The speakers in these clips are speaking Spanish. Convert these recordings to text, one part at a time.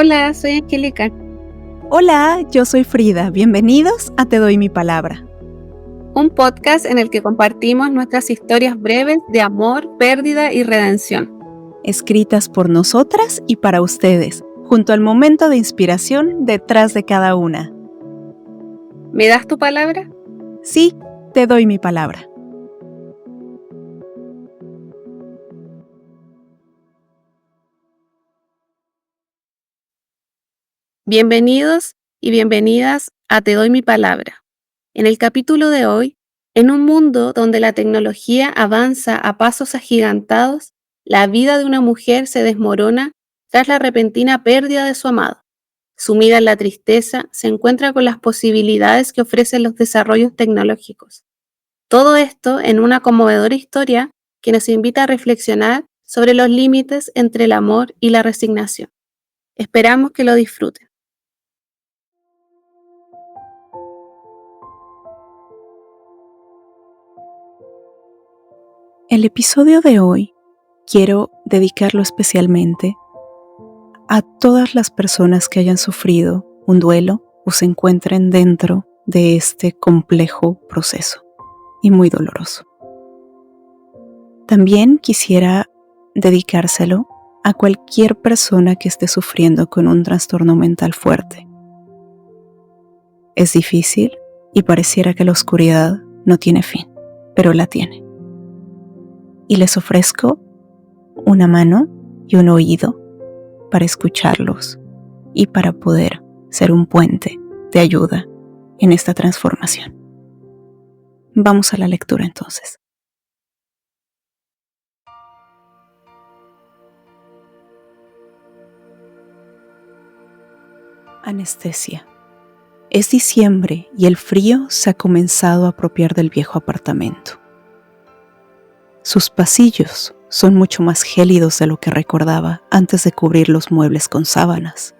Hola, soy Angélica, Hola, yo soy Frida. Bienvenidos a Te Doy Mi Palabra. un podcast en el que compartimos nuestras historias breves de amor, pérdida y redención. Escritas por nosotras y para ustedes, junto al momento de inspiración detrás de cada una. ¿Me das tu palabra? Sí, te doy mi palabra. Bienvenidos y bienvenidas a Te Doy Mi Palabra. En el capítulo de hoy, en un mundo donde la tecnología avanza a pasos agigantados, la vida de una mujer se desmorona tras la repentina pérdida de su amado. Sumida en la tristeza, se encuentra con las posibilidades que ofrecen los desarrollos tecnológicos. Todo esto en una conmovedora historia que nos invita a reflexionar sobre los límites entre el amor y la resignación. Esperamos que lo disfruten. El episodio de hoy quiero dedicarlo especialmente a todas las personas que hayan sufrido un duelo o se encuentren dentro de este complejo proceso y muy doloroso. También quisiera dedicárselo a cualquier persona que esté sufriendo con un trastorno mental fuerte. Es difícil y pareciera que la oscuridad no tiene fin, pero la tiene. Y les ofrezco una mano y un oído para escucharlos y para poder ser un puente de ayuda en esta transformación. Vamos a la lectura entonces. Anestesia. Es diciembre y el frío se ha comenzado a apropiar del viejo apartamento. Sus pasillos son mucho más gélidos de lo que recordaba antes de cubrir los muebles con sábanas.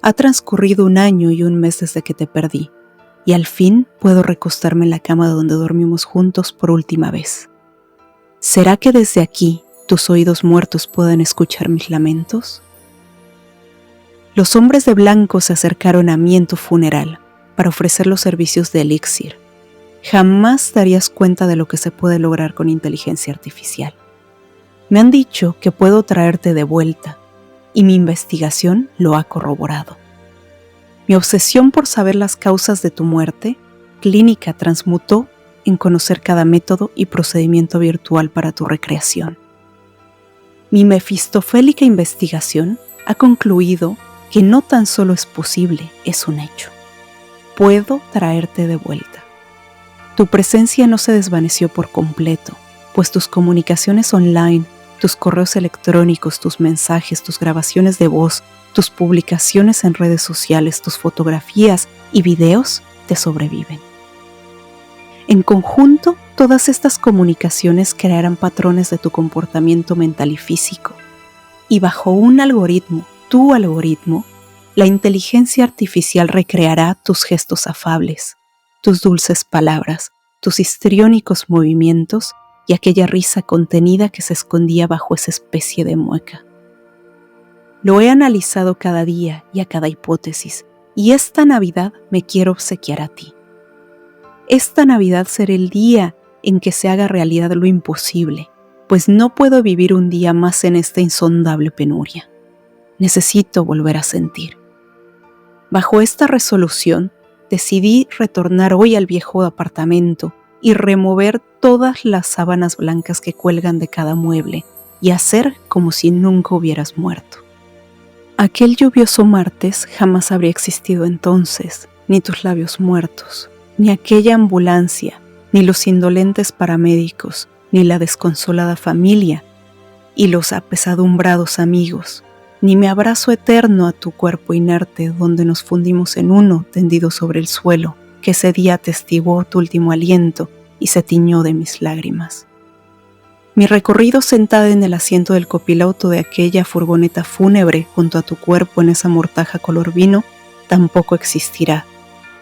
Ha transcurrido 1 año y 1 mes desde que te perdí, y al fin puedo recostarme en la cama donde dormimos juntos por última vez. ¿Será que desde aquí tus oídos muertos puedan escuchar mis lamentos? Los hombres de blanco se acercaron a mí en tu funeral para ofrecer los servicios de Elixir. Jamás darías cuenta de lo que se puede lograr con inteligencia artificial. Me han dicho que puedo traerte de vuelta, y mi investigación lo ha corroborado. Mi obsesión por saber las causas de tu muerte clínica transmutó en conocer cada método y procedimiento virtual para tu recreación. Mi mefistofélica investigación ha concluido que no tan solo es posible, es un hecho. Puedo traerte de vuelta. Tu presencia no se desvaneció por completo, pues tus comunicaciones online, tus correos electrónicos, tus mensajes, tus grabaciones de voz, tus publicaciones en redes sociales, tus fotografías y videos te sobreviven. En conjunto, todas estas comunicaciones crearán patrones de tu comportamiento mental y físico. Y bajo un algoritmo, tu algoritmo, la inteligencia artificial recreará tus gestos afables, tus dulces palabras, tus histriónicos movimientos y aquella risa contenida que se escondía bajo esa especie de mueca. Lo he analizado cada día y a cada hipótesis, y esta Navidad me quiero obsequiar a ti. Esta Navidad será el día en que se haga realidad lo imposible, pues no puedo vivir un día más en esta insondable penuria. Necesito volver a sentir. Bajo esta resolución, decidí retornar hoy al viejo apartamento y remover todas las sábanas blancas que cuelgan de cada mueble y hacer como si nunca hubieras muerto. Aquel lluvioso martes jamás habría existido entonces, ni tus labios muertos, ni aquella ambulancia, ni los indolentes paramédicos, ni la desconsolada familia y los apesadumbrados amigos, ni mi abrazo eterno a tu cuerpo inerte donde nos fundimos en uno tendido sobre el suelo, que ese día atestiguó tu último aliento y se tiñó de mis lágrimas. Mi recorrido sentada en el asiento del copiloto de aquella furgoneta fúnebre junto a tu cuerpo en esa mortaja color vino tampoco existirá,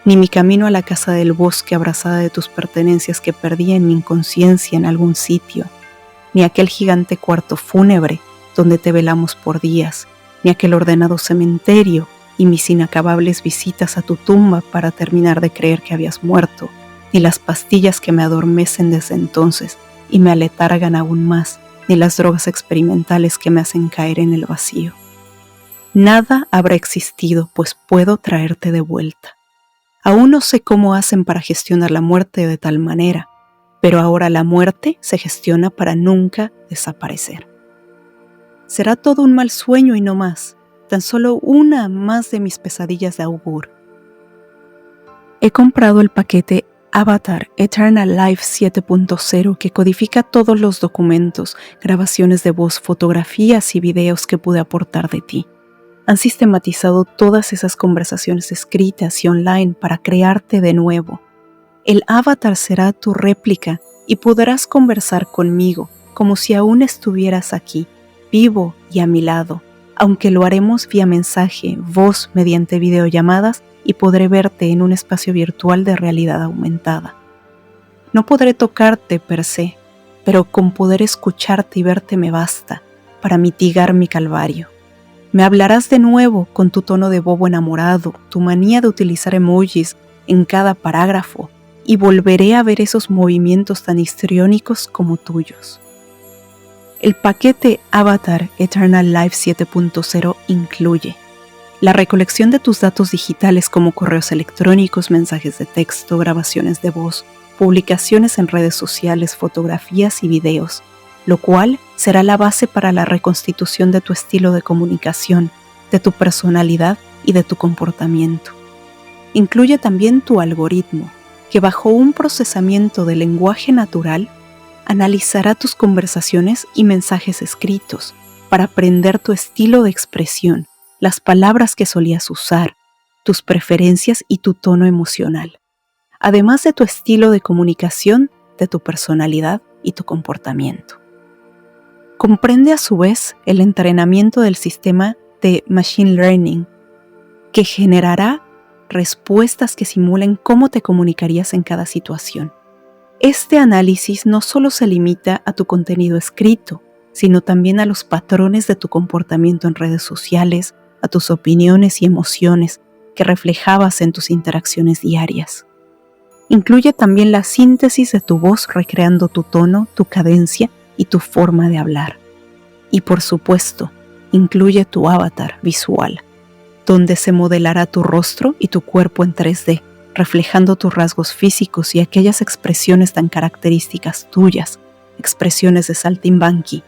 ni mi camino a la casa del bosque abrazada de tus pertenencias que perdí en mi inconsciencia en algún sitio, ni aquel gigante cuarto fúnebre donde te velamos por días, ni aquel ordenado cementerio y mis inacabables visitas a tu tumba para terminar de creer que habías muerto, ni las pastillas que me adormecen desde entonces y me aletargan aún más, ni las drogas experimentales que me hacen caer en el vacío. Nada habrá existido, pues puedo traerte de vuelta. Aún no sé cómo hacen para gestionar la muerte de tal manera, pero ahora la muerte se gestiona para nunca desaparecer. Será todo un mal sueño y no más, tan solo una más de mis pesadillas de augur. He comprado el paquete Avatar Eternal Life 7.0 que codifica todos los documentos, grabaciones de voz, fotografías y videos que pude aportar de ti. Han sistematizado todas esas conversaciones escritas y online para crearte de nuevo. El avatar será tu réplica y podrás conversar conmigo como si aún estuvieras aquí, vivo y a mi lado, aunque lo haremos vía mensaje, voz mediante videollamadas y podré verte en un espacio virtual de realidad aumentada. No podré tocarte per se, pero con poder escucharte y verte me basta para mitigar mi calvario. Me hablarás de nuevo con tu tono de bobo enamorado, tu manía de utilizar emojis en cada parágrafo, y volveré a ver esos movimientos tan histriónicos como tuyos. El paquete Avatar Eternal Life 7.0 incluye la recolección de tus datos digitales como correos electrónicos, mensajes de texto, grabaciones de voz, publicaciones en redes sociales, fotografías y videos, lo cual será la base para la reconstitución de tu estilo de comunicación, de tu personalidad y de tu comportamiento. Incluye también tu algoritmo, que bajo un procesamiento de lenguaje natural, analizará tus conversaciones y mensajes escritos para aprender tu estilo de expresión, las palabras que solías usar, tus preferencias y tu tono emocional, además de tu estilo de comunicación, de tu personalidad y tu comportamiento. Comprende a su vez el entrenamiento del sistema de Machine Learning, que generará respuestas que simulen cómo te comunicarías en cada situación. Este análisis no solo se limita a tu contenido escrito, sino también a los patrones de tu comportamiento en redes sociales, a tus opiniones y emociones que reflejabas en tus interacciones diarias. Incluye también la síntesis de tu voz recreando tu tono, tu cadencia y tu forma de hablar. Y por supuesto, incluye tu avatar visual, donde se modelará tu rostro y tu cuerpo en 3D, reflejando tus rasgos físicos y aquellas expresiones tan características tuyas, expresiones de saltimbanqui.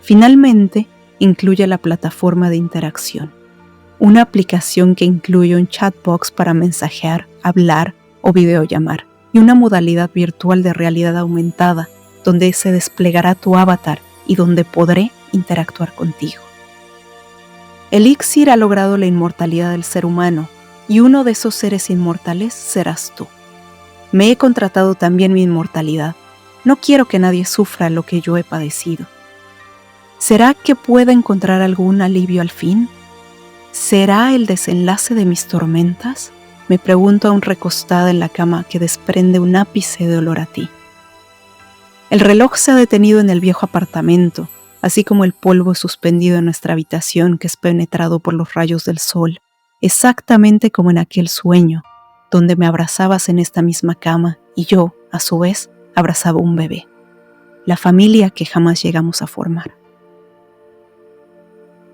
Finalmente, incluye la plataforma de interacción, una aplicación que incluye un chatbox para mensajear, hablar o videollamar, y una modalidad virtual de realidad aumentada, donde se desplegará tu avatar y donde podré interactuar contigo. Elixir ha logrado la inmortalidad del ser humano, y uno de esos seres inmortales serás tú. Me he contratado también mi inmortalidad. No quiero que nadie sufra lo que yo he padecido. ¿Será que pueda encontrar algún alivio al fin? ¿Será el desenlace de mis tormentas? Me pregunto aún recostada en la cama que desprende un ápice de olor a ti. El reloj se ha detenido en el viejo apartamento, así como el polvo suspendido en nuestra habitación que es penetrado por los rayos del sol, exactamente como en aquel sueño, donde me abrazabas en esta misma cama y yo, a su vez, abrazaba un bebé, la familia que jamás llegamos a formar.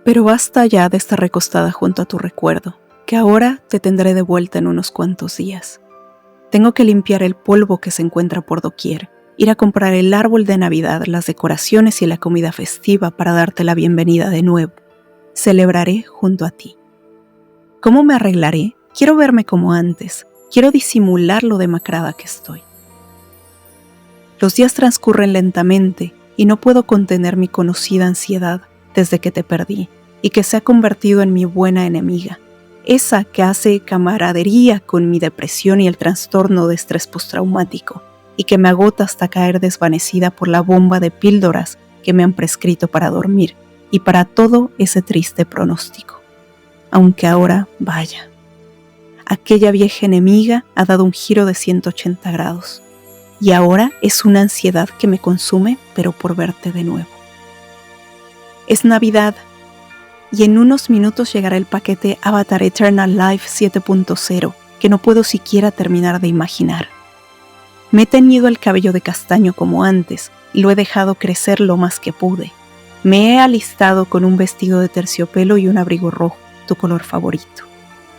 Pero basta ya de estar recostada junto a tu recuerdo, que ahora te tendré de vuelta en unos cuantos días. Tengo que limpiar el polvo que se encuentra por doquier, ir a comprar el árbol de Navidad, las decoraciones y la comida festiva para darte la bienvenida de nuevo. Celebraré junto a ti. ¿Cómo me arreglaré? Quiero verme como antes. Quiero disimular lo demacrada que estoy. Los días transcurren lentamente y no puedo contener mi conocida ansiedad desde que te perdí y que se ha convertido en mi buena enemiga. Esa que hace camaradería con mi depresión y el trastorno de estrés postraumático, y que me agota hasta caer desvanecida por la bomba de píldoras que me han prescrito para dormir y para todo ese triste pronóstico. Aunque ahora, vaya, aquella vieja enemiga ha dado un giro de 180 grados, y ahora es una ansiedad que me consume, pero por verte de nuevo. Es Navidad, y en unos minutos llegará el paquete Avatar Eternal Life 7.0, que no puedo siquiera terminar de imaginar. Me he teñido el cabello de castaño como antes y lo he dejado crecer lo más que pude. Me he alistado con un vestido de terciopelo y un abrigo rojo, tu color favorito,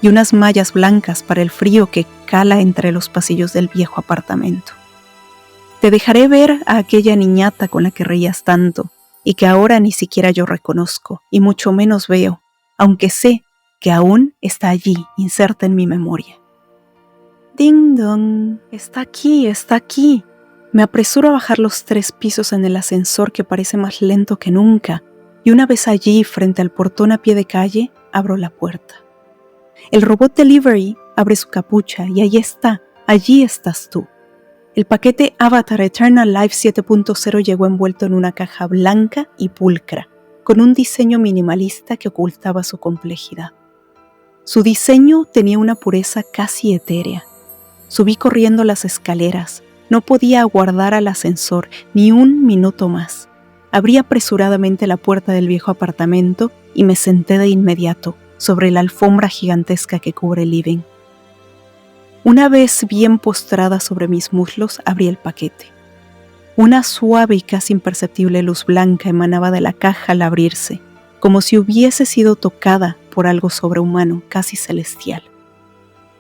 y unas mallas blancas para el frío que cala entre los pasillos del viejo apartamento. Te dejaré ver a aquella niñata con la que reías tanto y que ahora ni siquiera yo reconozco y mucho menos veo, aunque sé que aún está allí, inserta en mi memoria. Ding dong, está aquí, está aquí. Me apresuro a bajar los 3 pisos en el ascensor que parece más lento que nunca, y una vez allí, frente al portón a pie de calle, abro la puerta. El robot delivery abre su capucha y allí estás tú. El paquete Avatar Eternal Life 7.0 llegó envuelto en una caja blanca y pulcra, con un diseño minimalista que ocultaba su complejidad. Su diseño tenía una pureza casi etérea. Subí corriendo las escaleras. No podía aguardar al ascensor ni un minuto más. Abrí apresuradamente la puerta del viejo apartamento y me senté de inmediato sobre la alfombra gigantesca que cubre el living. Una vez bien postrada sobre mis muslos, abrí el paquete. Una suave y casi imperceptible luz blanca emanaba de la caja al abrirse, como si hubiese sido tocada por algo sobrehumano, casi celestial.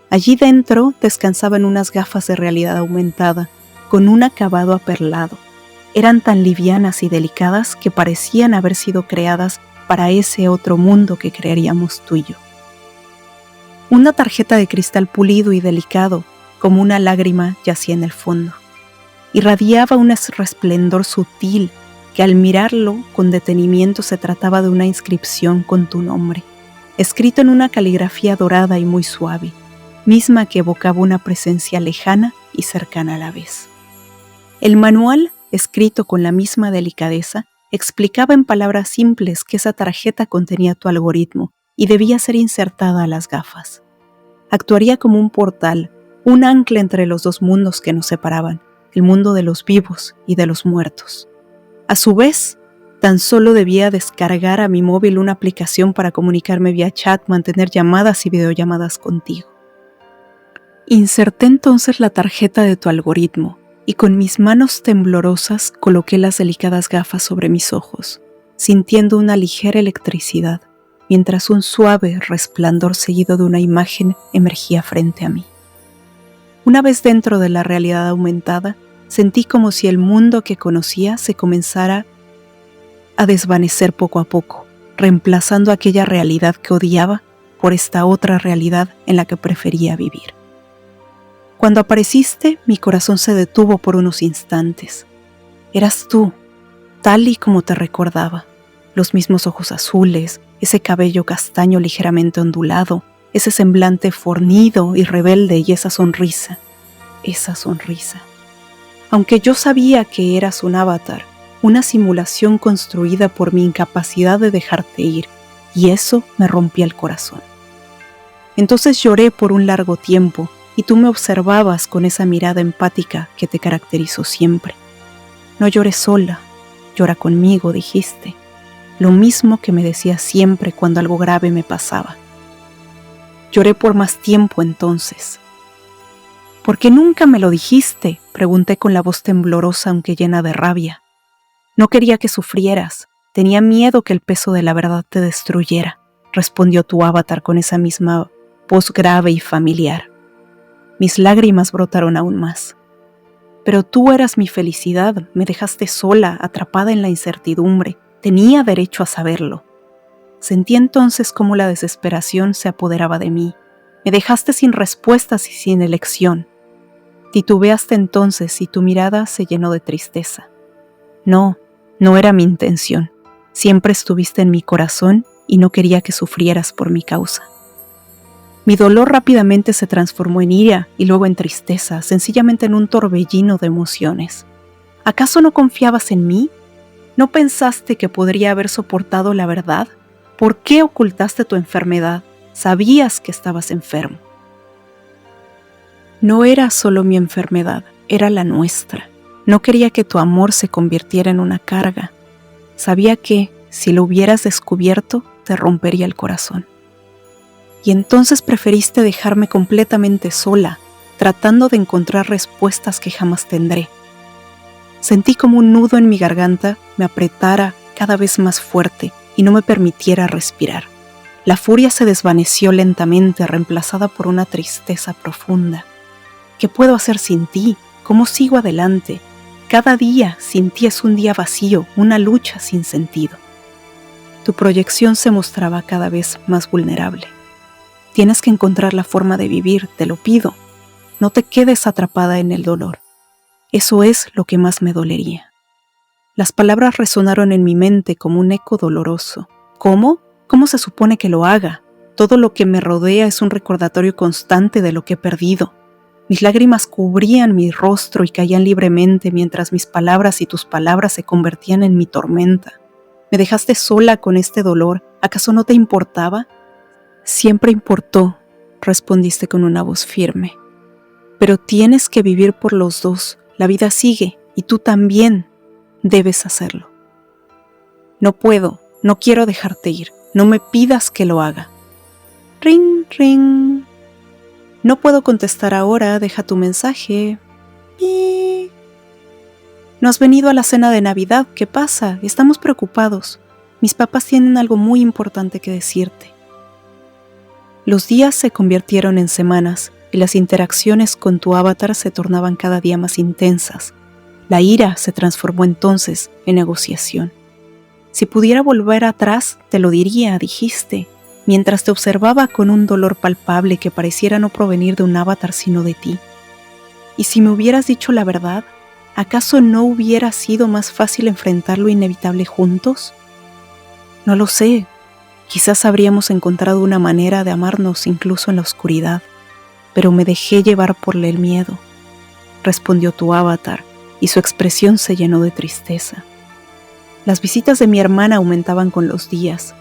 Allí dentro descansaban unas gafas de realidad aumentada, con un acabado aperlado. Eran tan livianas y delicadas que parecían haber sido creadas para ese otro mundo que crearíamos tú y yo. Una tarjeta de cristal pulido y delicado, como una lágrima, yacía en el fondo. Irradiaba un resplendor sutil que al mirarlo con detenimiento se trataba de una inscripción con tu nombre, escrito en una caligrafía dorada y muy suave, misma que evocaba una presencia lejana y cercana a la vez. El manual, escrito con la misma delicadeza, explicaba en palabras simples que esa tarjeta contenía tu algoritmo y debía ser insertada a las gafas. Actuaría como un portal, un ancla entre los 2 mundos que nos separaban, el mundo de los vivos y de los muertos. A su vez, tan solo debía descargar a mi móvil una aplicación para comunicarme vía chat, mantener llamadas y videollamadas contigo. Inserté entonces la tarjeta de tu algoritmo y con mis manos temblorosas coloqué las delicadas gafas sobre mis ojos, sintiendo una ligera electricidad, mientras un suave resplandor seguido de una imagen emergía frente a mí. Una vez dentro de la realidad aumentada, sentí como si el mundo que conocía se comenzara a desvanecer poco a poco, reemplazando aquella realidad que odiaba por esta otra realidad en la que prefería vivir. Cuando apareciste, mi corazón se detuvo por unos instantes. Eras tú, tal y como te recordaba. Los mismos ojos azules, ese cabello castaño ligeramente ondulado, ese semblante fornido y rebelde y esa sonrisa. Aunque yo sabía que eras un avatar, una simulación construida por mi incapacidad de dejarte ir, y eso me rompía el corazón. Entonces lloré por un largo tiempo, y tú me observabas con esa mirada empática que te caracterizó siempre. No llores sola, llora conmigo, dijiste. Lo mismo que me decías siempre cuando algo grave me pasaba. Lloré por más tiempo entonces. ¿Por qué nunca me lo dijiste?, pregunté con la voz temblorosa aunque llena de rabia. No quería que sufrieras, tenía miedo que el peso de la verdad te destruyera, respondió tu avatar con esa misma voz grave y familiar. Mis lágrimas brotaron aún más. Pero tú eras mi felicidad, me dejaste sola, atrapada en la incertidumbre. Tenía derecho a saberlo. Sentí entonces cómo la desesperación se apoderaba de mí. Me dejaste sin respuestas y sin elección. Titubeaste entonces y tu mirada se llenó de tristeza. No era mi intención. Siempre estuviste en mi corazón y no quería que sufrieras por mi causa. Mi dolor rápidamente se transformó en ira y luego en tristeza, sencillamente en un torbellino de emociones. ¿Acaso no confiabas en mí? ¿No pensaste que podría haber soportado la verdad? ¿Por qué ocultaste tu enfermedad? Sabías que estabas enfermo. No era solo mi enfermedad, era la nuestra. No quería que tu amor se convirtiera en una carga. Sabía que, si lo hubieras descubierto, te rompería el corazón. Y entonces preferiste dejarme completamente sola, tratando de encontrar respuestas que jamás tendré. Sentí como un nudo en mi garganta me apretara cada vez más fuerte y no me permitiera respirar. La furia se desvaneció lentamente, reemplazada por una tristeza profunda. ¿Qué puedo hacer sin ti? ¿Cómo sigo adelante? Cada día sin ti es un día vacío, una lucha sin sentido. Tu proyección se mostraba cada vez más vulnerable. Tienes que encontrar la forma de vivir, te lo pido. No te quedes atrapada en el dolor. Eso es lo que más me dolería. Las palabras resonaron en mi mente como un eco doloroso. ¿Cómo? ¿Cómo se supone que lo haga? Todo lo que me rodea es un recordatorio constante de lo que he perdido. Mis lágrimas cubrían mi rostro y caían libremente mientras mis palabras y tus palabras se convertían en mi tormenta. ¿Me dejaste sola con este dolor? ¿Acaso no te importaba? Siempre importó, respondiste con una voz firme. Pero tienes que vivir por los dos. La vida sigue y tú también debes hacerlo. No puedo, no quiero dejarte ir. No me pidas que lo haga. Ring, ring. No puedo contestar ahora, deja tu mensaje. No has venido a la cena de Navidad, ¿qué pasa? Estamos preocupados. Mis papás tienen algo muy importante que decirte. Los días se convirtieron en semanas y las interacciones con tu avatar se tornaban cada día más intensas. La ira se transformó entonces en negociación. Si pudiera volver atrás, te lo diría, dijiste, mientras te observaba con un dolor palpable que pareciera no provenir de un avatar sino de ti. ¿Y si me hubieras dicho la verdad? ¿Acaso no hubiera sido más fácil enfrentar lo inevitable juntos? No lo sé. Quizás habríamos encontrado una manera de amarnos incluso en la oscuridad, pero me dejé llevar por el miedo, respondió tu avatar, y su expresión se llenó de tristeza. Las visitas de mi hermana aumentaban con los días.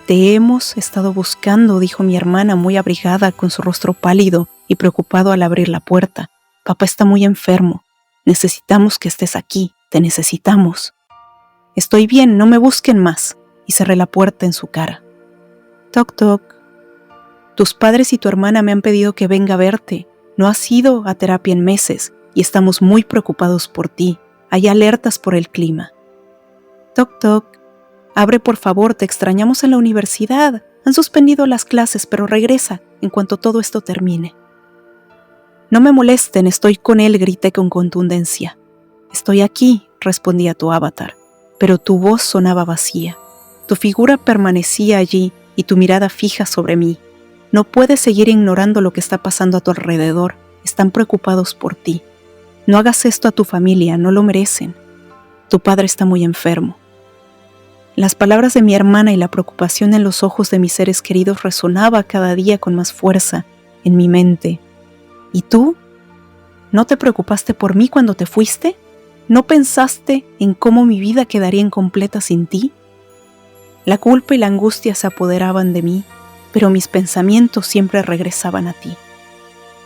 Te hemos estado buscando, dijo mi hermana muy abrigada con su rostro pálido y preocupado al abrir la puerta. Papá está muy enfermo. Necesitamos que estés aquí. Te necesitamos. Estoy bien, no me busquen más. Y cerré la puerta en su cara. Toc, toc. Tus padres y tu hermana me han pedido que venga a verte. No has ido a terapia en meses y estamos muy preocupados por ti. Hay alertas por el clima. Toc, toc. Abre por favor, te extrañamos en la universidad. Han suspendido las clases, pero regresa en cuanto todo esto termine. No me molesten, estoy con él, grité con contundencia. Estoy aquí, respondía tu avatar, pero tu voz sonaba vacía. Tu figura permanecía allí y tu mirada fija sobre mí. No puedes seguir ignorando lo que está pasando a tu alrededor. Están preocupados por ti. No hagas esto a tu familia, no lo merecen. Tu padre está muy enfermo. Las palabras de mi hermana y la preocupación en los ojos de mis seres queridos resonaba cada día con más fuerza en mi mente. ¿Y tú? ¿No te preocupaste por mí cuando te fuiste? ¿No pensaste en cómo mi vida quedaría incompleta sin ti? La culpa y la angustia se apoderaban de mí, pero mis pensamientos siempre regresaban a ti.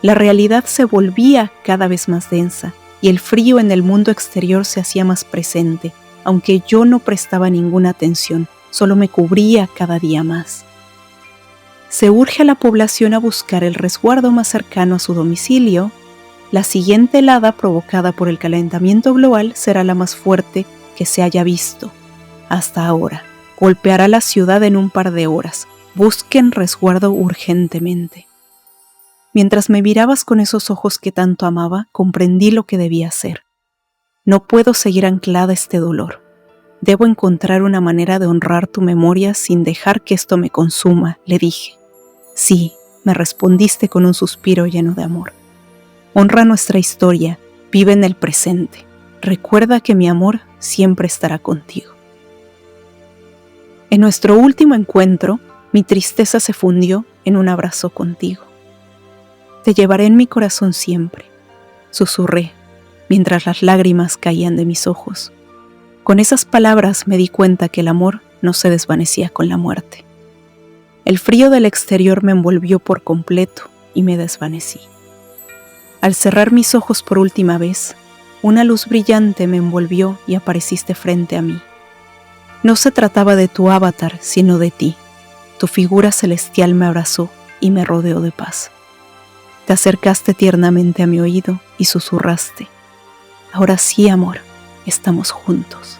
La realidad se volvía cada vez más densa y el frío en el mundo exterior se hacía más presente, aunque yo no prestaba ninguna atención, solo me cubría cada día más. Se urge a la población a buscar el resguardo más cercano a su domicilio. La siguiente helada provocada por el calentamiento global será la más fuerte que se haya visto hasta ahora. Golpeará la ciudad en un par de horas. Busquen resguardo urgentemente. Mientras me mirabas con esos ojos que tanto amaba, comprendí lo que debía hacer. No puedo seguir anclada a este dolor. Debo encontrar una manera de honrar tu memoria sin dejar que esto me consuma, le dije. Sí, me respondiste con un suspiro lleno de amor. Honra nuestra historia, vive en el presente. Recuerda que mi amor siempre estará contigo. En nuestro último encuentro, mi tristeza se fundió en un abrazo contigo. Te llevaré en mi corazón siempre, susurré, mientras las lágrimas caían de mis ojos. Con esas palabras me di cuenta que el amor no se desvanecía con la muerte. El frío del exterior me envolvió por completo y me desvanecí. Al cerrar mis ojos por última vez, una luz brillante me envolvió y apareciste frente a mí. No se trataba de tu avatar, sino de ti. Tu figura celestial me abrazó y me rodeó de paz. Te acercaste tiernamente a mi oído y susurraste: ahora sí, amor, estamos juntos.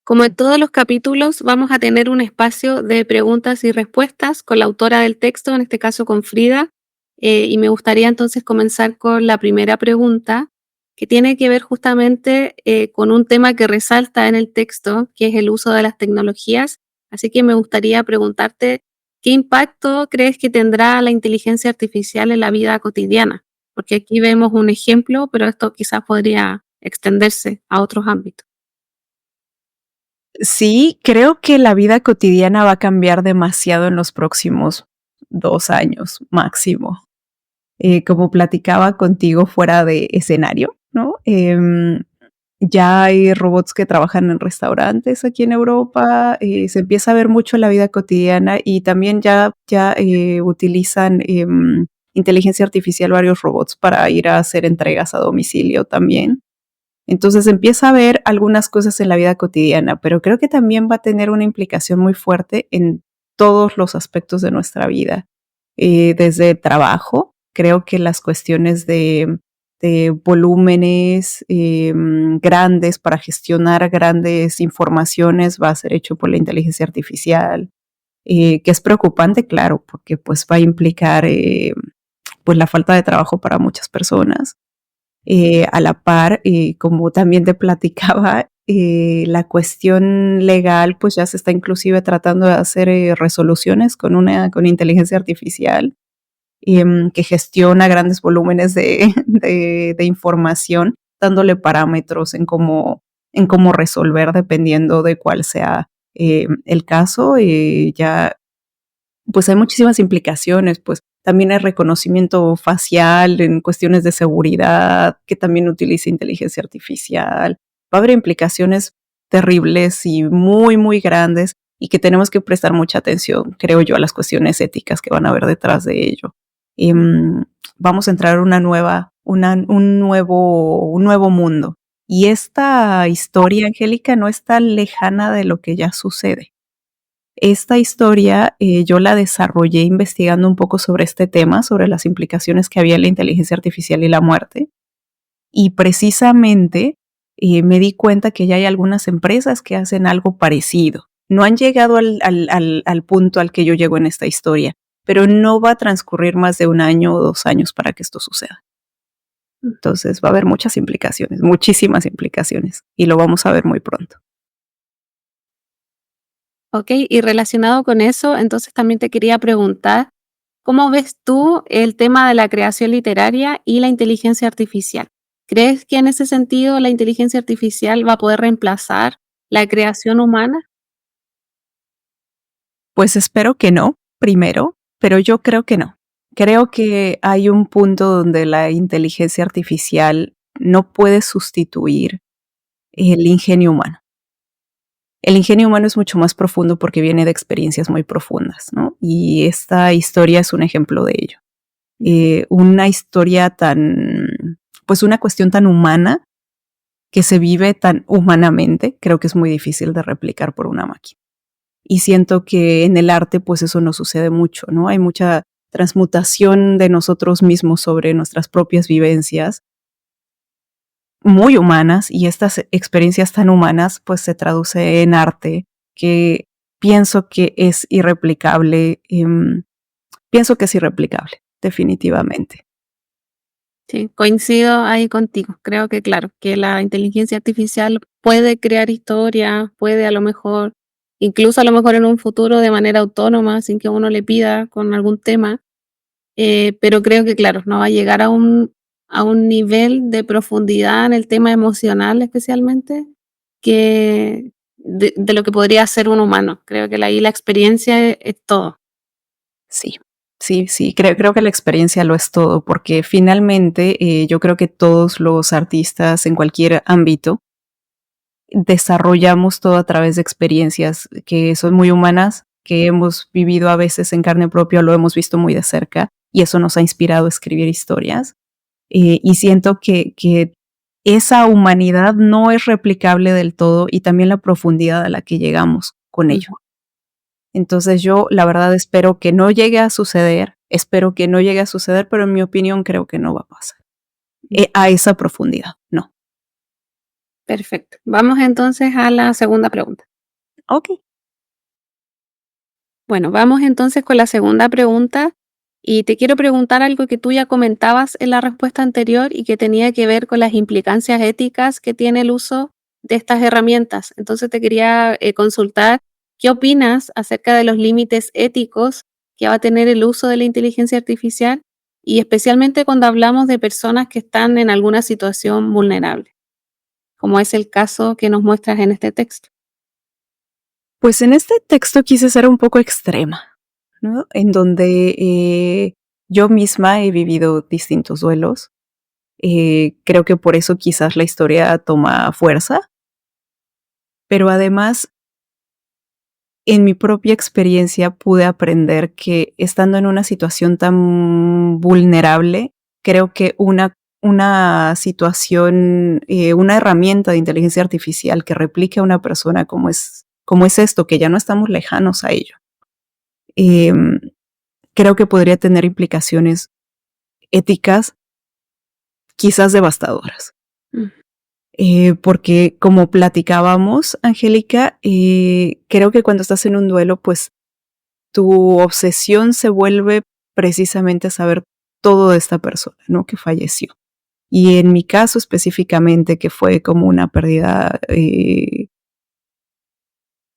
Como en todos los capítulos, vamos a tener un espacio de preguntas y respuestas con la autora del texto, en este caso con Frida. Y me gustaría entonces comenzar con la primera pregunta, que tiene que ver justamente con un tema que resalta en el texto, que es el uso de las tecnologías. Así que me gustaría preguntarte, ¿qué impacto crees que tendrá la inteligencia artificial en la vida cotidiana? Porque aquí vemos un ejemplo, pero esto quizás podría extenderse a otros ámbitos. Sí, creo que la vida cotidiana va a cambiar demasiado en los próximos 2 años máximo. Como platicaba contigo fuera de escenario, ¿no? Ya hay robots que trabajan en restaurantes aquí en Europa, se empieza a ver mucho en la vida cotidiana y también ya utilizan, inteligencia artificial varios robots para ir a hacer entregas a domicilio también. Entonces empieza a ver algunas cosas en la vida cotidiana, pero creo que también va a tener una implicación muy fuerte en todos los aspectos de nuestra vida. Desde trabajo, creo que las cuestiones de volúmenes grandes para gestionar grandes informaciones va a ser hecho por la inteligencia artificial, que es preocupante, claro, porque pues va a implicar pues la falta de trabajo para muchas personas. A la par, como también te platicaba, la cuestión legal, pues ya se está inclusive tratando de hacer resoluciones con inteligencia artificial, que gestiona grandes volúmenes de, de información, dándole parámetros en cómo resolver dependiendo de cuál sea el caso. Ya pues hay muchísimas implicaciones, pues también hay reconocimiento facial en cuestiones de seguridad, que también utiliza inteligencia artificial. Va a haber implicaciones terribles y muy, muy grandes y que tenemos que prestar mucha atención, creo yo, a las cuestiones éticas que van a haber detrás de ello. Vamos a entrar a un nuevo mundo. Y esta historia, Angélica, no es tan lejana de lo que ya sucede. Esta historia yo la desarrollé investigando un poco sobre este tema, sobre las implicaciones que había en la inteligencia artificial y la muerte. Y precisamente me di cuenta que ya hay algunas empresas que hacen algo parecido. No han llegado al punto al que yo llego en esta historia, pero no va a transcurrir más de 1 año o 2 años para que esto suceda. Entonces va a haber muchas implicaciones, muchísimas implicaciones, y lo vamos a ver muy pronto. Ok, y relacionado con eso, entonces también te quería preguntar, ¿cómo ves tú el tema de la creación literaria y la inteligencia artificial? ¿Crees que en ese sentido la inteligencia artificial va a poder reemplazar la creación humana? Pues espero que no, primero, pero yo creo que no. Creo que hay un punto donde la inteligencia artificial no puede sustituir el ingenio humano. El ingenio humano es mucho más profundo porque viene de experiencias muy profundas, ¿no? Y esta historia es un ejemplo de ello. Una historia tan, pues una cuestión tan humana que se vive tan humanamente, creo que es muy difícil de replicar por una máquina. Y siento que en el arte, pues eso no sucede mucho, ¿no? Hay mucha transmutación de nosotros mismos sobre nuestras propias vivencias muy humanas y estas experiencias tan humanas, pues se traduce en arte que pienso que es irreplicable, pienso que es irreplicable, definitivamente. Sí, coincido ahí contigo. Creo que, claro, que la inteligencia artificial puede crear historias, puede a lo mejor, incluso a lo mejor en un futuro de manera autónoma, sin que uno le pida con algún tema. Pero creo que, claro, no va a llegar a un nivel de profundidad en el tema emocional especialmente, que de lo que podría ser un humano. Creo que ahí la experiencia es todo. Sí, sí, sí, creo que la experiencia lo es todo, porque finalmente yo creo que todos los artistas en cualquier ámbito desarrollamos todo a través de experiencias que son muy humanas, que hemos vivido a veces en carne propia, lo hemos visto muy de cerca, y eso nos ha inspirado a escribir historias. Y siento que esa humanidad no es replicable del todo, y también la profundidad a la que llegamos con ello. Entonces yo, la verdad, espero que no llegue a suceder, pero en mi opinión creo que no va a pasar. A esa profundidad, no. Perfecto. Vamos entonces a la segunda pregunta. Ok. Bueno, vamos entonces con la segunda pregunta y te quiero preguntar algo que tú ya comentabas en la respuesta anterior y que tenía que ver con las implicancias éticas que tiene el uso de estas herramientas. Entonces te quería consultar qué opinas acerca de los límites éticos que va a tener el uso de la inteligencia artificial y especialmente cuando hablamos de personas que están en alguna situación vulnerable, como es el caso que nos muestras en este texto. Pues en este texto quise ser un poco extrema, ¿no? En donde yo misma he vivido distintos duelos. Creo que por eso quizás la historia toma fuerza, pero además en mi propia experiencia pude aprender que estando en una situación tan vulnerable, creo que una situación, una herramienta de inteligencia artificial que replique a una persona como es esto, que ya no estamos lejanos a ello, creo que podría tener implicaciones éticas quizás devastadoras. Porque como platicábamos, Angélica, creo que cuando estás en un duelo, pues tu obsesión se vuelve precisamente a saber todo de esta persona, ¿no? Que falleció. Y en mi caso específicamente, que fue como una pérdida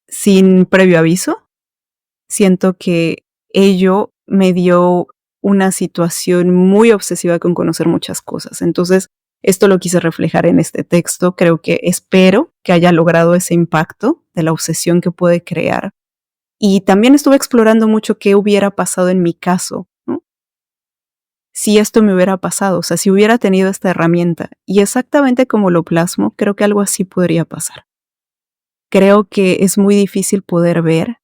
sin previo aviso, siento que ello me dio una situación muy obsesiva con conocer muchas cosas. Entonces, esto lo quise reflejar en este texto. Espero que haya logrado ese impacto de la obsesión que puede crear. Y también estuve explorando mucho qué hubiera pasado en mi caso, ¿no? Si esto me hubiera pasado, o sea, si hubiera tenido esta herramienta. Y exactamente como lo plasmo, creo que algo así podría pasar. Creo que es muy difícil poder ver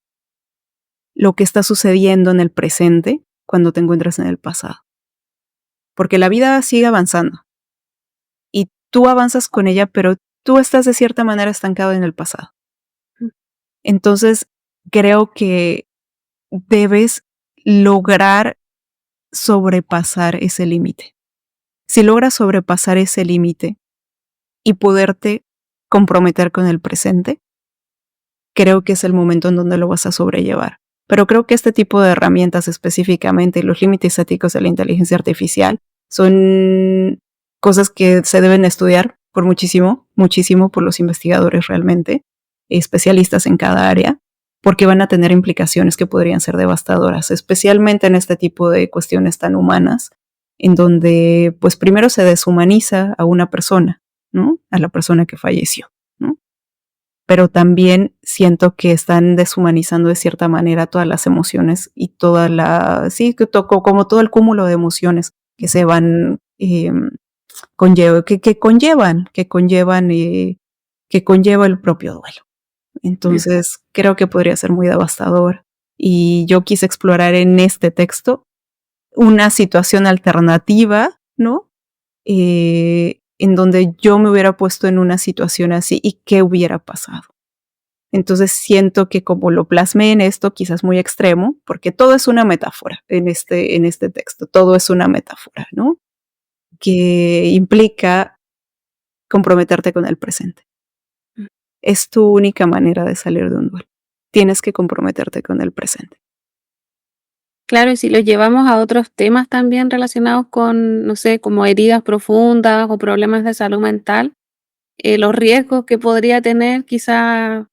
lo que está sucediendo en el presente cuando te encuentras en el pasado. Porque la vida sigue avanzando y tú avanzas con ella, pero tú estás de cierta manera estancado en el pasado. Entonces, creo que debes lograr sobrepasar ese límite. Si logras sobrepasar ese límite y poderte comprometer con el presente, creo que es el momento en donde lo vas a sobrellevar. Pero creo que este tipo de herramientas específicamente y los límites éticos de la inteligencia artificial son cosas que se deben estudiar por muchísimo por los investigadores realmente, especialistas en cada área, porque van a tener implicaciones que podrían ser devastadoras, especialmente en este tipo de cuestiones tan humanas, en donde pues primero se deshumaniza a una persona, ¿no? A la persona que falleció, ¿no? Pero también siento que están deshumanizando de cierta manera todas las emociones y como todo el cúmulo de emociones que se van, que conlleva el propio duelo. Entonces, creo que podría ser muy devastador. Y yo quise explorar en este texto una situación alternativa, ¿no? En donde yo me hubiera puesto en una situación así y qué hubiera pasado. Entonces siento que como lo plasmé en esto, quizás muy extremo, porque todo es una metáfora en este texto, todo es una metáfora, ¿no? Que implica comprometerte con el presente. Es tu única manera de salir de un duelo. Tienes que comprometerte con el presente. Claro, y si lo llevamos a otros temas también relacionados con, no sé, como heridas profundas o problemas de salud mental, los riesgos que podría tener, quizá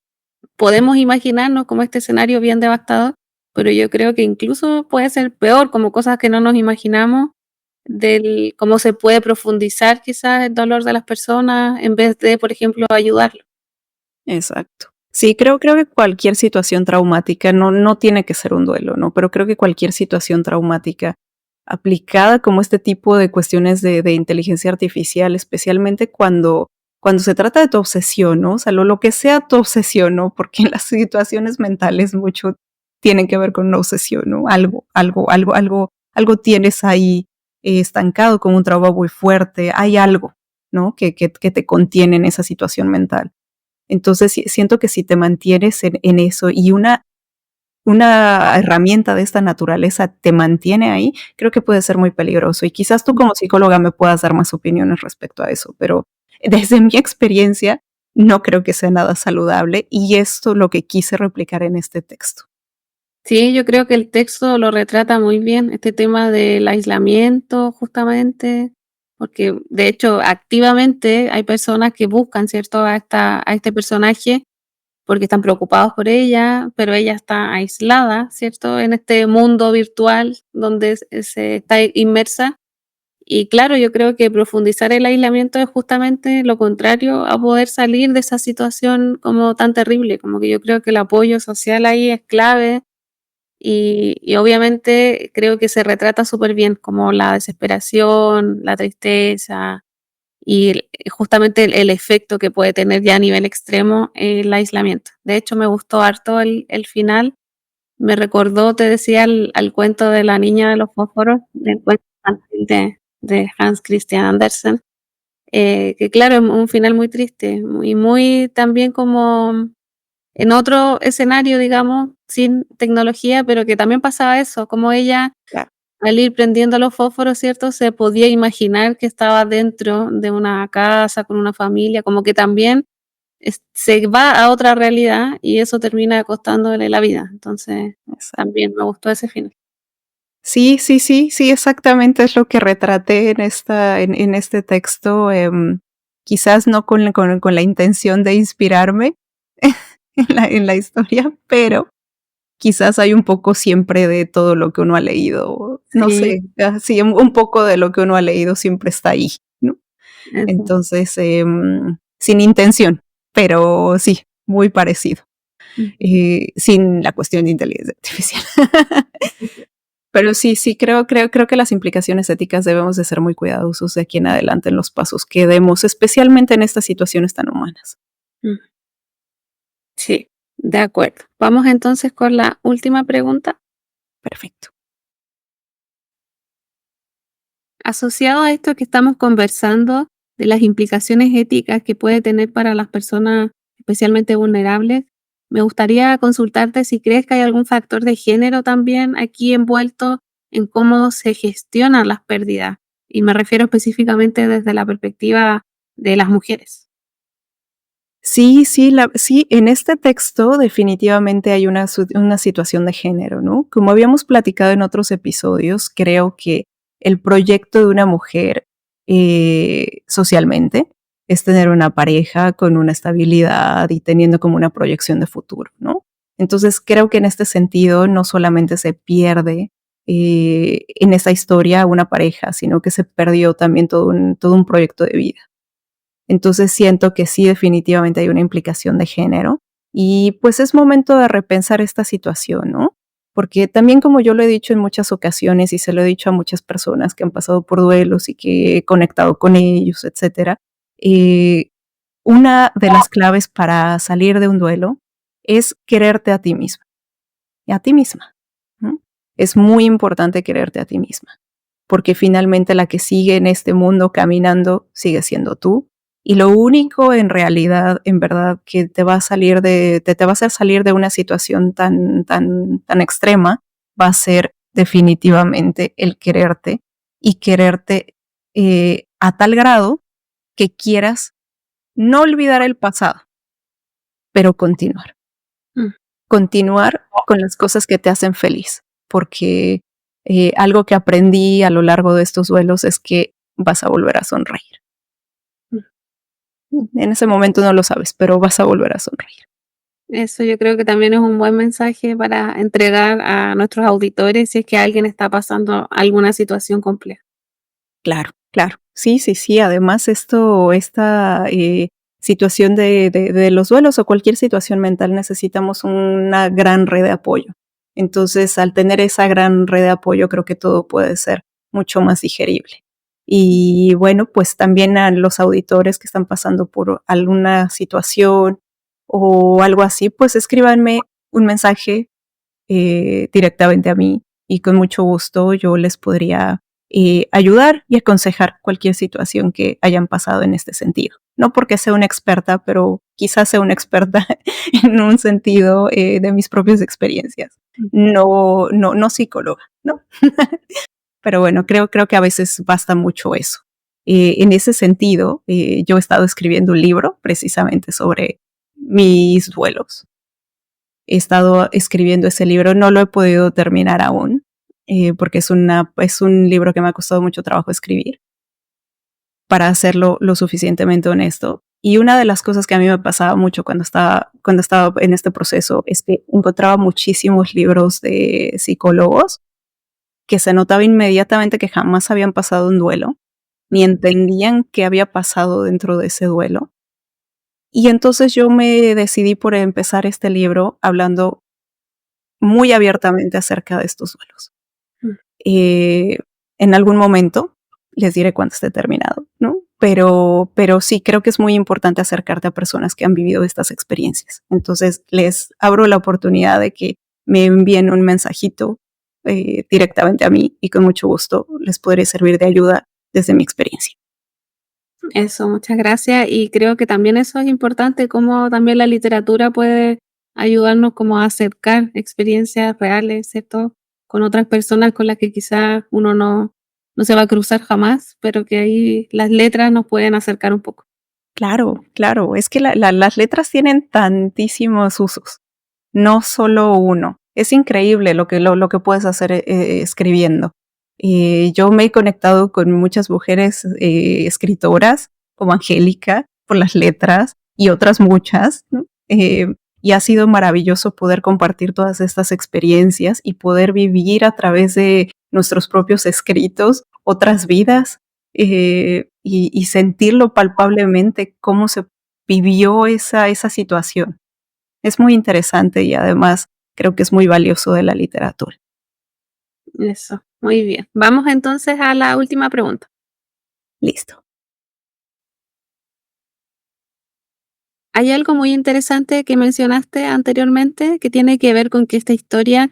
podemos imaginarnos como este escenario bien devastador, pero yo creo que incluso puede ser peor, como cosas que no nos imaginamos, del cómo se puede profundizar quizás el dolor de las personas en vez de, por ejemplo, ayudarlo. Exacto. Sí, creo que cualquier situación traumática no tiene que ser un duelo, ¿no? Pero creo que cualquier situación traumática aplicada como este tipo de cuestiones de inteligencia artificial, especialmente cuando cuando se trata de tu obsesión, ¿no? O sea, lo que sea tu obsesión, ¿no? Porque las situaciones mentales mucho tienen que ver con una obsesión, ¿no? Algo tienes ahí estancado con un trauma muy fuerte, hay algo, ¿no? Que te contiene en esa situación mental. Entonces siento que si te mantienes en eso y una herramienta de esta naturaleza te mantiene ahí, creo que puede ser muy peligroso. Y quizás tú como psicóloga me puedas dar más opiniones respecto a eso, pero desde mi experiencia no creo que sea nada saludable y esto lo que quise replicar en este texto. Sí, yo creo que el texto lo retrata muy bien, este tema del aislamiento, justamente, porque de hecho activamente hay personas que buscan, ¿cierto?, a este personaje porque están preocupados por ella, pero ella está aislada, ¿cierto?, en este mundo virtual donde se está inmersa. Y claro, yo creo que profundizar el aislamiento es justamente lo contrario a poder salir de esa situación como tan terrible, como que yo creo que el apoyo social ahí es clave y obviamente creo que se retrata súper bien, como la desesperación, la tristeza y justamente el efecto que puede tener ya a nivel extremo el aislamiento. De hecho, me gustó harto el final, me recordó, te decía, al cuento de la niña de los fósforos, del cuento infantil de Hans Christian Andersen, que claro, es un final muy triste, muy también como en otro escenario, digamos, sin tecnología, pero que también pasaba eso, como ella, Claro. al ir prendiendo los fósforos, ¿cierto?, se podía imaginar que estaba dentro de una casa, con una familia, como que también se va a otra realidad y eso termina costándole la vida. Entonces, también me gustó ese final. Sí, sí, sí, sí, exactamente es lo que retraté en este texto, quizás no con la intención de inspirarme en la historia, pero quizás hay un poco siempre de todo lo que uno ha leído, no Sí, sé, sí, un poco de lo que uno ha leído siempre está ahí, ¿no? eso. Entonces, sin intención, pero sí, muy parecido, Ujú. sin la cuestión de inteligencia artificial. Pero sí, sí, creo que las implicaciones éticas debemos de ser muy cuidadosos de aquí en adelante en los pasos que demos, especialmente en estas situaciones tan humanas. Mm, sí, de acuerdo. Vamos entonces con la última pregunta. Perfecto. Asociado a esto que estamos conversando de las implicaciones éticas que puede tener para las personas especialmente vulnerables, me gustaría consultarte si crees que hay algún factor de género también aquí envuelto en cómo se gestionan las pérdidas. Y me refiero específicamente desde la perspectiva de las mujeres. Sí, sí, sí, en este texto definitivamente hay una situación de género, ¿no? Como habíamos platicado en otros episodios, creo que el proyecto de una mujer socialmente es tener una pareja con una estabilidad y teniendo como una proyección de futuro, ¿no? Entonces creo que en este sentido no solamente se pierde en esta historia una pareja, sino que se perdió también todo un proyecto de vida. Entonces siento que sí, definitivamente hay una implicación de género y pues es momento de repensar esta situación, ¿no? Porque también como yo lo he dicho en muchas ocasiones y se lo he dicho a muchas personas que han pasado por duelos y que he conectado con ellos, etcétera, eh, una de las claves para salir de un duelo es quererte a ti misma y a ti misma, ¿no? Es muy importante quererte a ti misma porque finalmente la que sigue en este mundo caminando sigue siendo tú. Y lo único en realidad, en verdad, que te va a te va a hacer salir de una situación tan extrema, va a ser definitivamente el quererte y quererte a tal grado que quieras no olvidar el pasado, pero continuar. Mm, Continuar con las cosas que te hacen feliz, porque algo que aprendí a lo largo de estos duelos es que vas a volver a sonreír. mm. En ese momento no lo sabes, pero vas a volver a sonreír. Eso yo creo que también es un buen mensaje para entregar a nuestros auditores si es que alguien está pasando alguna situación compleja. Claro, claro. Sí, sí, sí. Además, esta situación de los duelos o cualquier situación mental necesitamos una gran red de apoyo. Entonces, al tener esa gran red de apoyo, creo que todo puede ser mucho más digerible. Y bueno, pues también a los auditores que están pasando por alguna situación o algo así, pues escríbanme un mensaje directamente a mí y con mucho gusto yo les podría ayudar y aconsejar cualquier situación que hayan pasado en este sentido. No porque sea una experta, pero quizás sea una experta en un sentido de mis propias experiencias. No psicóloga, ¿no? Pero bueno, creo que a veces basta mucho eso. En ese sentido, yo he estado escribiendo un libro precisamente sobre mis duelos. He estado escribiendo ese libro, no lo he podido terminar aún, porque es un libro que me ha costado mucho trabajo escribir, para hacerlo lo suficientemente honesto. Y una de las cosas que a mí me pasaba mucho cuando estaba en este proceso es que encontraba muchísimos libros de psicólogos que se notaba inmediatamente que jamás habían pasado un duelo, ni entendían qué había pasado dentro de ese duelo. Y entonces yo me decidí por empezar este libro hablando muy abiertamente acerca de estos duelos. Mm. Eh, en algún momento les diré cuando esté terminado, ¿no? Pero sí, creo que es muy importante acercarte a personas que han vivido estas experiencias. Entonces les abro la oportunidad de que me envíen un mensajito directamente a mí y con mucho gusto les podré servir de ayuda desde mi experiencia. Eso, muchas gracias. Y creo que también eso es importante, cómo también la literatura puede ayudarnos como a acercar experiencias reales, ¿cierto? Con otras personas con las que quizás uno no se va a cruzar jamás, pero que ahí las letras nos pueden acercar un poco. Claro, claro, es que las letras tienen tantísimos usos, no solo uno. Es increíble lo que puedes hacer escribiendo. Yo me he conectado con muchas mujeres escritoras, como Angélica, por las letras y otras muchas, ¿no? Y ha sido maravilloso poder compartir todas estas experiencias y poder vivir a través de nuestros propios escritos otras vidas y sentirlo palpablemente cómo se vivió esa situación. Es muy interesante y además creo que es muy valioso de la literatura. Eso, muy bien. Vamos entonces a la última pregunta. Listo. Hay algo muy interesante que mencionaste anteriormente que tiene que ver con que esta historia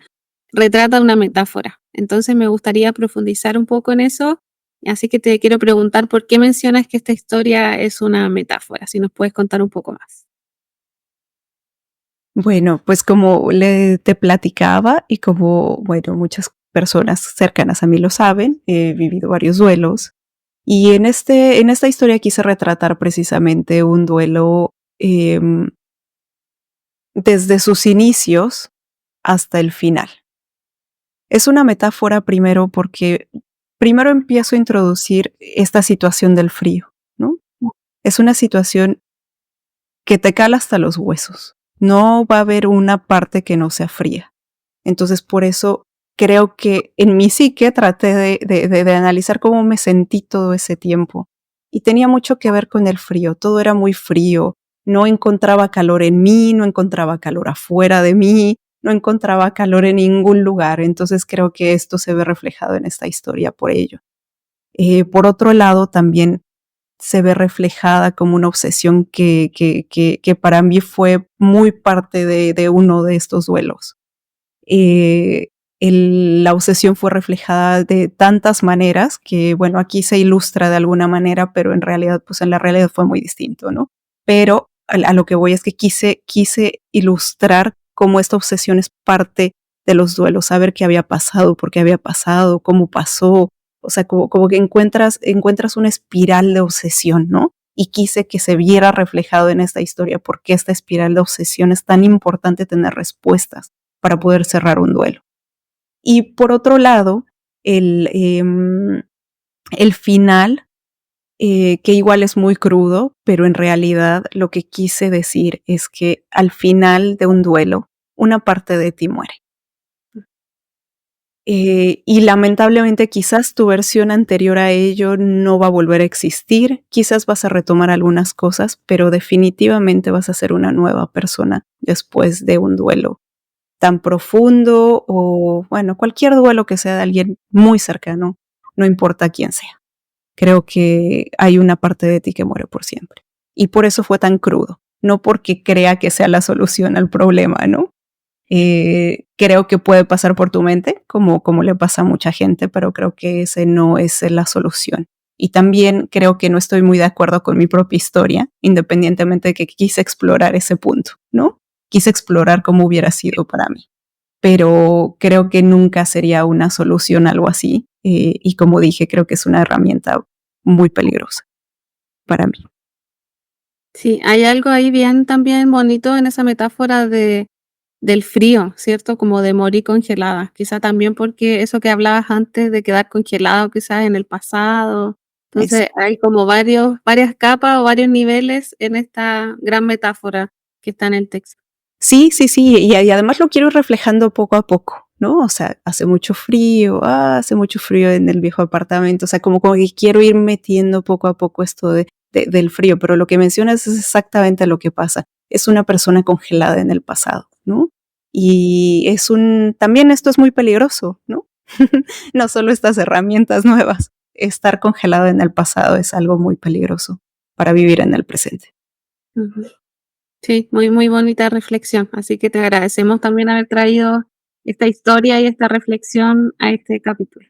retrata una metáfora. Entonces me gustaría profundizar un poco en eso, así que te quiero preguntar por qué mencionas que esta historia es una metáfora, si nos puedes contar un poco más. Bueno, pues como te platicaba y como, bueno, muchas personas cercanas a mí lo saben, he vivido varios duelos y en esta historia quise retratar precisamente un duelo desde sus inicios hasta el final. Es una metáfora primero porque primero empiezo a introducir esta situación del frío, ¿no? Es una situación que te cala hasta los huesos. No va a haber una parte que no sea fría. Entonces, por eso creo que en mi psique traté de analizar cómo me sentí todo ese tiempo. Y tenía mucho que ver con el frío. Todo era muy frío. No encontraba calor en mí, no encontraba calor afuera de mí, no encontraba calor en ningún lugar. Entonces creo que esto se ve reflejado en esta historia por ello. Por otro lado, también se ve reflejada como una obsesión que para mí fue muy parte de uno de estos duelos. Eh, la obsesión fue reflejada de tantas maneras que, bueno, aquí se ilustra de alguna manera, pero en realidad, pues en la realidad fue muy distinto, ¿no? Pero a lo que voy es que quise ilustrar cómo esta obsesión es parte de los duelos, saber qué había pasado, por qué había pasado, cómo pasó, o sea, como que encuentras una espiral de obsesión, ¿no? Y quise que se viera reflejado en esta historia, porque esta espiral de obsesión es tan importante tener respuestas para poder cerrar un duelo. Y por otro lado, el, eh, el final, que igual es muy crudo, pero en realidad lo que quise decir es que al final de un duelo, una parte de ti muere. Y lamentablemente quizás tu versión anterior a ello no va a volver a existir, quizás vas a retomar algunas cosas, pero definitivamente vas a ser una nueva persona después de un duelo tan profundo o, bueno, cualquier duelo que sea de alguien muy cercano, no importa quién sea. creo que hay una parte de ti que muere por siempre. Y por eso fue tan crudo, no porque crea que sea la solución al problema, ¿no? Creo que puede pasar por tu mente, como le pasa a mucha gente, pero creo que ese no es la solución. Y también creo que no estoy muy de acuerdo con mi propia historia, independientemente de que quise explorar ese punto, ¿no? Quise explorar cómo hubiera sido para mí. Pero creo que nunca sería una solución algo así. Y como dije, creo que es una herramienta muy peligrosa para mí. Sí, hay algo ahí bien también bonito en esa metáfora del frío, ¿cierto? Como de morir congelada. Quizá también porque eso que hablabas antes de quedar congelado quizás en el pasado. Es, Entonces hay como varias capas o varios niveles en esta gran metáfora que está en el texto. sí, y además lo quiero ir reflejando poco a poco, ¿no? O sea, hace mucho frío en el viejo apartamento, o sea, como que quiero ir metiendo poco a poco esto del frío, pero lo que mencionas es exactamente lo que pasa. Es una persona congelada en el pasado, ¿no? Y también esto es muy peligroso, ¿no? No solo estas herramientas nuevas, estar congelado en el pasado es algo muy peligroso para vivir en el presente. Ujú. Sí, muy, muy bonita reflexión. Así que te agradecemos también haber traído esta historia y esta reflexión a este capítulo.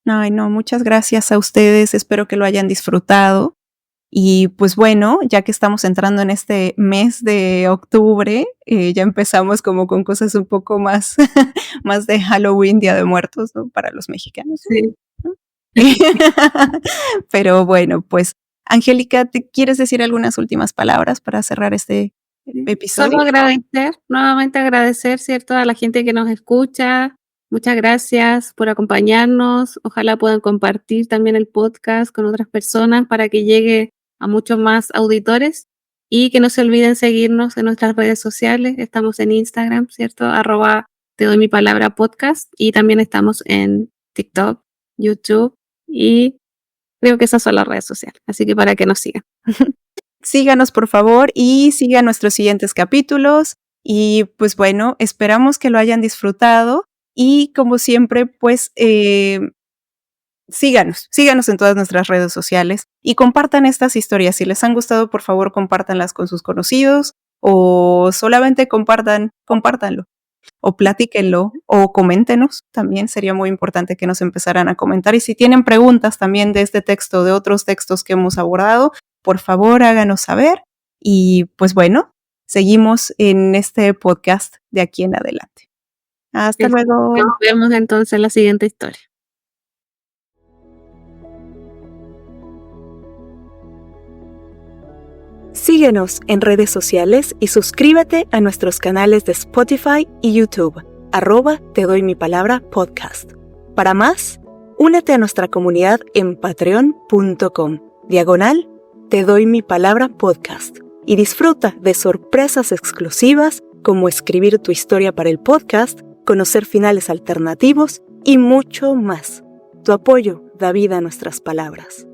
Ay, no, muchas gracias a ustedes, espero que lo hayan disfrutado. Y pues bueno, ya que estamos entrando en este mes de octubre, ya empezamos como con cosas un poco más, más de Halloween, Día de Muertos, ¿no? Para los mexicanos. Sí. ¿No? Pero bueno, pues Angélica, ¿te quieres decir algunas últimas palabras para cerrar este Sí. episodio? Solo agradecer, nuevamente agradecer, ¿cierto?, a la gente que nos escucha. Muchas gracias por acompañarnos. Ojalá puedan compartir también el podcast con otras personas para que llegue a muchos más auditores y que no se olviden seguirnos en nuestras redes sociales. Estamos en Instagram, ¿cierto? @te doy mi palabra podcast y también estamos en TikTok, YouTube y creo que esas son las redes sociales. Así que para que nos sigan. Síganos por favor y sigan nuestros siguientes capítulos y pues bueno, esperamos que lo hayan disfrutado y como siempre pues síganos en todas nuestras redes sociales y compartan estas historias. Si les han gustado, por favor compártanlas con sus conocidos o solamente compártanlo o platíquenlo o coméntenos. También sería muy importante que nos empezaran a comentar. Y si tienen preguntas también de este texto, de otros textos que hemos abordado, por favor háganos saber. Y pues bueno, seguimos en este podcast de aquí en adelante. Hasta luego. Nos vemos entonces en la siguiente historia. Síguenos en redes sociales y suscríbete a nuestros canales de Spotify y YouTube, @te doy mi palabra podcast. Para más, únete a nuestra comunidad en patreon.com/te doy mi palabra podcast y disfruta de sorpresas exclusivas como escribir tu historia para el podcast, conocer finales alternativos y mucho más. Tu apoyo da vida a nuestras palabras.